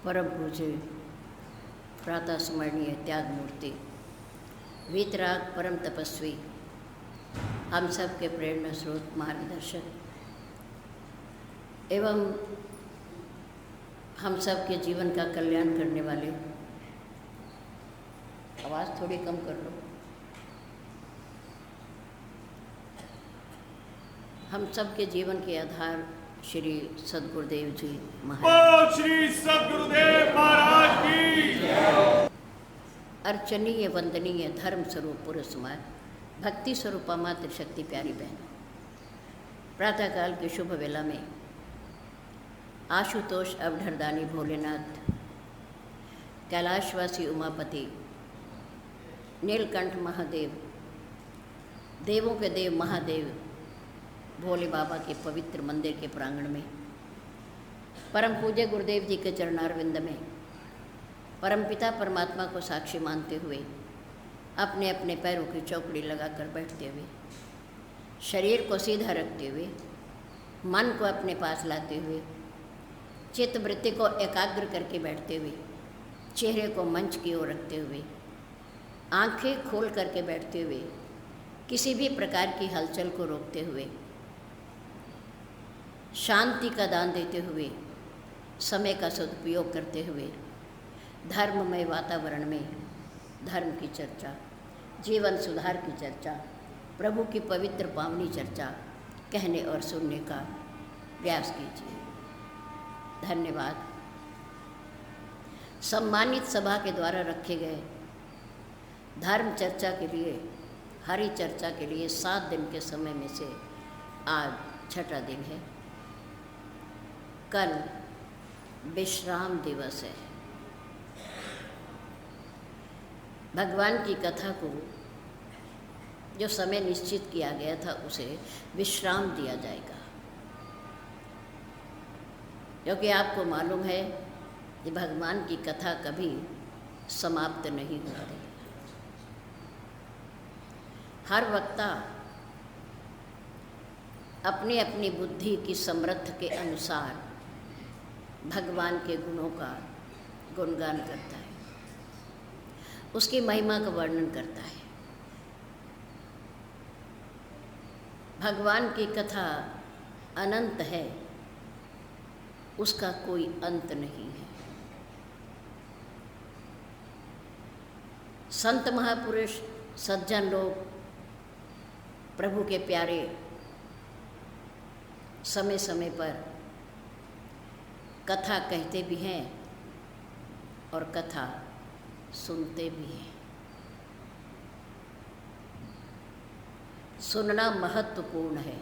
परम पूज्य प्रातः स्मरणीय त्याग मूर्ति वीतराग परम तपस्वी हम सब के प्रेरणा स्रोत मार्गदर्शक एवं हम सब के जीवन का कल्याण करने वाले, आवाज़ थोड़ी कम कर लो, हम सब के जीवन के आधार श्री सद्गुरुदेव जी महाराज। श्री सद्गुरुदेव महाराज की अर्चनीय वंदनीय धर्म स्वरूप पुरुष समाज भक्ति स्वरूपा मातृ शक्ति प्यारी बहन, प्रातःकाल की शुभ वेला में आशुतोष अवधरदानी भोलेनाथ, कैलाशवासी उमापति, नीलकंठ महादेव, देवों के देव महादेव भोले बाबा के पवित्र मंदिर के प्रांगण में परम पूज्य गुरुदेव जी के चरणारविंद में परमपिता परमात्मा को साक्षी मानते हुए अपने अपने पैरों की चौकड़ी लगाकर बैठते हुए, शरीर को सीधा रखते हुए, मन को अपने पास लाते हुए, चित्त वृत्ति को एकाग्र करके बैठते हुए, चेहरे को मंच की ओर रखते हुए, आंखें खोल करके बैठते हुए, किसी भी प्रकार की हलचल को रोकते हुए, शांति का दान देते हुए, समय का सदुपयोग करते हुए, धर्ममय वातावरण में धर्म की चर्चा, जीवन सुधार की चर्चा, प्रभु की पवित्र पावनी चर्चा कहने और सुनने का प्रयास कीजिए। धन्यवाद। सम्मानित सभा के द्वारा रखे गए धर्म चर्चा के लिए, हरि चर्चा के लिए 7 दिन के समय में से आज छठा दिन है। कल विश्राम दिवस है। भगवान की कथा को जो समय निश्चित किया गया था उसे विश्राम दिया जाएगा, क्योंकि आपको मालूम है कि भगवान की कथा कभी समाप्त नहीं होती। हर वक्ता अपनी अपनी बुद्धि की समर्थ के अनुसार भगवान के गुणों का गुणगान करता है, उसकी महिमा का वर्णन करता है। भगवान की कथा अनंत है, उसका कोई अंत नहीं है। संत महापुरुष सज्जन लोग, प्रभु के प्यारे, समय समय पर कथा कहते भी हैं और कथा सुनते भी हैं। सुनना महत्वपूर्ण है,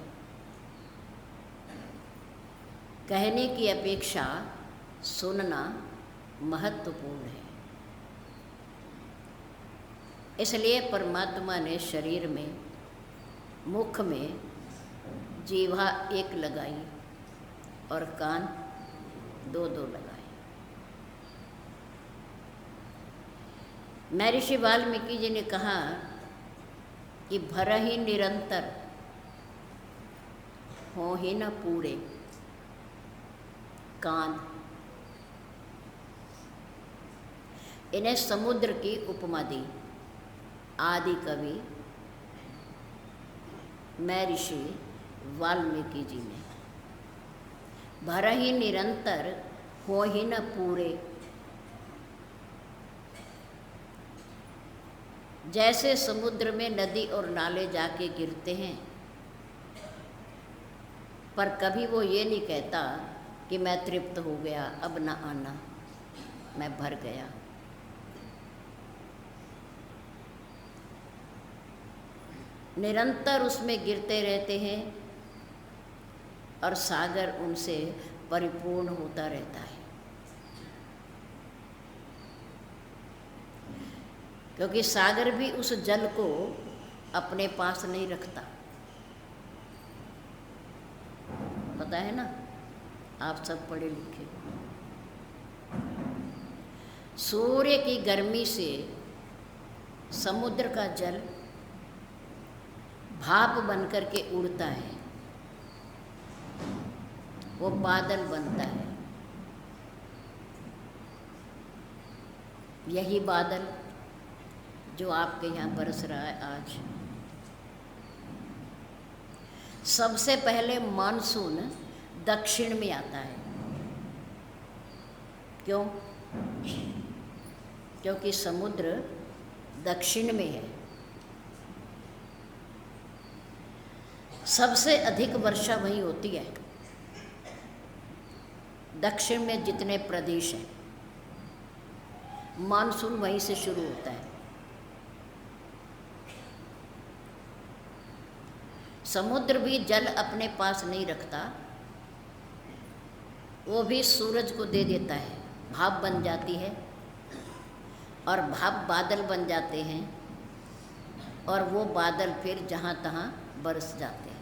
कहने की अपेक्षा सुनना महत्वपूर्ण है। इसलिए परमात्मा ने शरीर में, मुख में जीवा एक लगाई और कान 2-2 लगाए। महर्षि वाल्मीकि जी ने कहा कि भरहि निरंतर हो ही न पूरे कान। इन्हें समुद्र की उपमा दी आदि कवि महर्षि वाल्मीकि जी ने। भरहि निरंतर हो ही न पूरे, जैसे समुद्र में नदी और नाले जाके गिरते हैं, पर कभी वो ये नहीं कहता कि मैं तृप्त हो गया, अब न आना, मैं भर गया। निरंतर उसमें गिरते रहते हैं और सागर उनसे परिपूर्ण होता रहता है, क्योंकि सागर भी उस जल को अपने पास नहीं रखता। पता है ना, आप सब पढ़े लिखे। सूर्य की गर्मी से समुद्र का जल भाप बनकर के उड़ता है, वो बादल बनता है। यही बादल जो आपके यहाँ बरस रहा है आज, सबसे पहले मानसून दक्षिण में आता है। क्यों? क्योंकि समुद्र दक्षिण में है। सबसे अधिक वर्षा वहीं होती है, दक्षिण में जितने प्रदेश हैं, मानसून वहीं से शुरू होता है। समुद्र भी जल अपने पास नहीं रखता, वो भी सूरज को दे देता है, भाप बन जाती है और भाप बादल बन जाते हैं और वो बादल फिर जहाँ तहाँ बरस जाते हैं।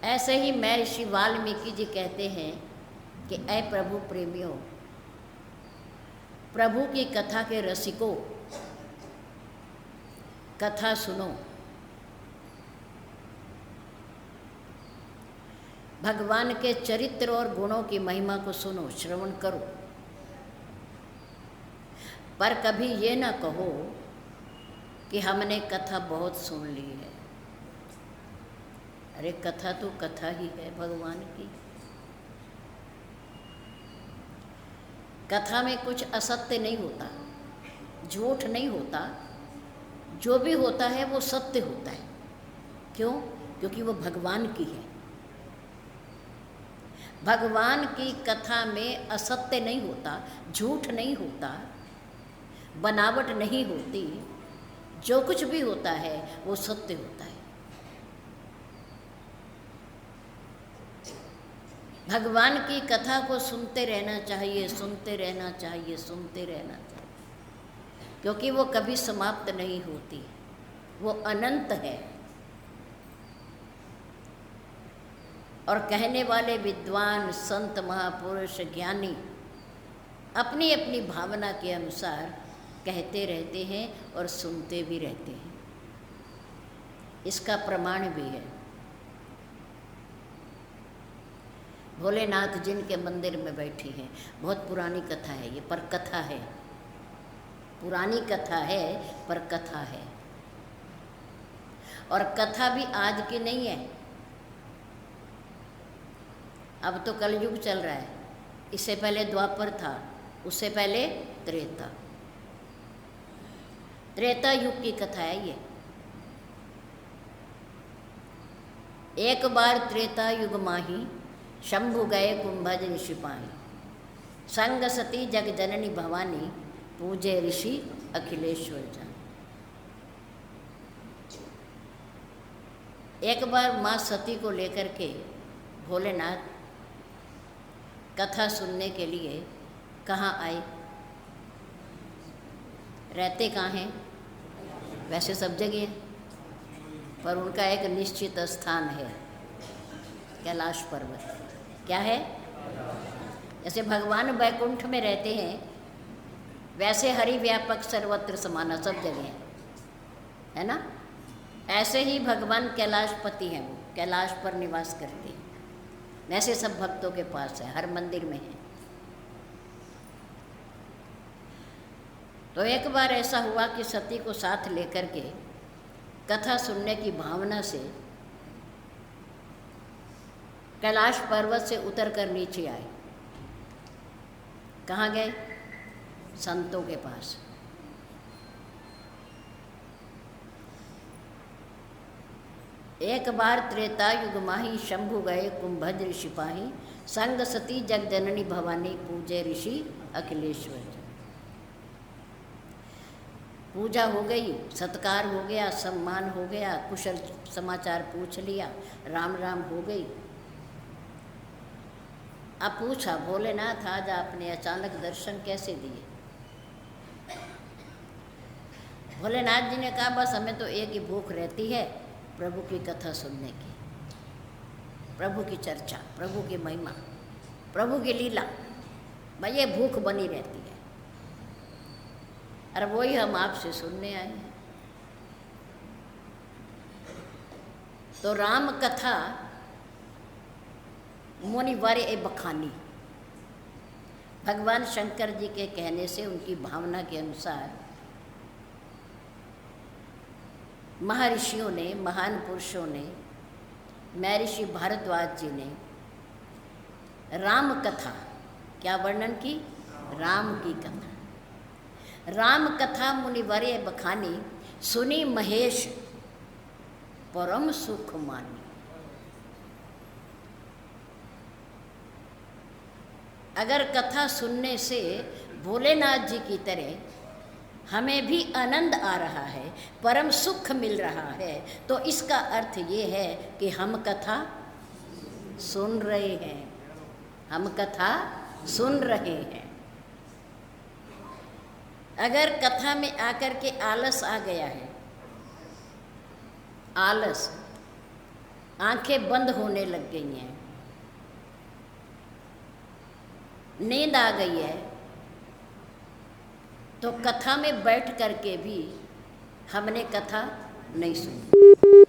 ऐसे ही महर्षि वाल्मीकि जी कहते हैं कि ऐ प्रभु प्रेमियों, प्रभु की कथा के रसिकों, कथा सुनो। भगवान के चरित्र और गुणों की महिमा को सुनो, श्रवण करो, पर कभी ये ना कहो कि हमने कथा बहुत सुन ली है। अरे कथा तो कथा ही है भगवान की। कथा में कुछ असत्य नहीं होता, झूठ नहीं होता, जो भी होता है वो सत्य होता है। क्यों? क्योंकि वो भगवान की है। भगवान की कथा में असत्य नहीं होता, झूठ नहीं होता, बनावट नहीं होती। जो कुछ भी होता है वो सत्य होता है। भगवान की कथा को सुनते रहना चाहिए, सुनते रहना चाहिए, सुनते रहना चाहिए, क्योंकि वो कभी समाप्त नहीं होती, वो अनंत है। और कहने वाले विद्वान, संत, महापुरुष, ज्ञानी अपनी अपनी भावना के अनुसार कहते रहते हैं और सुनते भी रहते हैं। इसका प्रमाण भी है। भोलेनाथ जिनके मंदिर में बैठी हैं, बहुत पुरानी कथा है ये, पर कथा है, पुरानी कथा है पर कथा है। और कथा भी आज की नहीं है, अब तो कलयुग चल रहा है। इससे पहले द्वापर था, उससे पहले त्रेता, त्रेता युग की कथा है ये। एक बार त्रेता युग माही, शंभु गए कुंभज ऋषि पाही, संग सती जग जननी भवानी, पूजे ऋषि अखिलेश्वर जान। एक बार माँ सती को लेकर के भोलेनाथ कथा सुनने के लिए कहाँ आए? रहते कहाँ हैं? वैसे सब जगह है, पर उनका एक निश्चित स्थान है, कैलाश पर्वत। क्या है? जैसे भगवान वैकुंठ में रहते हैं, वैसे हरि व्यापक सर्वत्र समाना, सब जगह है ना। ऐसे ही भगवान कैलाशपति हैं, वो कैलाश पर निवास करते हैं। वैसे सब भक्तों के पास है, हर मंदिर में है। तो एक बार ऐसा हुआ कि सती को साथ लेकर के कथा सुनने की भावना से कैलाश पर्वत से उतरकर नीचे आए। कहाँ गए? संतों के पास। एक बार त्रेता युग माही, शंभु गए कुंभज ऋषि पाही, संग सती जग जननी भवानी, पूजे ऋषि अखिलेश्वर। पूजा हो गई, सत्कार हो गया, सम्मान हो गया, कुशल समाचार पूछ लिया, राम राम हो गई। अब पूछा, भोलेनाथ आज आपने अचानक दर्शन कैसे दिए? भोलेनाथ जी ने कहा, बस हमें तो एक ही भूख रहती है, प्रभु की कथा सुनने की, प्रभु की चर्चा, प्रभु की महिमा, प्रभु की लीला, भाई ये भूख बनी रहती है। और वही हम आपसे सुनने आए हैं। तो राम कथा मुनिवर ए बखानी, भगवान शंकर जी के कहने से, उनकी भावना के अनुसार महर्षियों ने, महान पुरुषों ने, महर्षि भारद्वाज जी ने राम कथा, क्या वर्णन की? राम की कथा। राम कथा मुनिवर्य बखानी, सुनी महेश परम सुख मानी। अगर कथा सुनने से भोलेनाथ जी की तरह हमें भी आनंद आ रहा है, परम सुख मिल रहा है, तो इसका अर्थ ये है कि हम कथा सुन रहे हैं, हम कथा सुन रहे हैं। अगर कथा में आकर के आलस आ गया है, आलस, आंखें बंद होने लग गई हैं, नींद आ गई है, तो कथा में बैठ करके भी हमने कथा नहीं सुनी।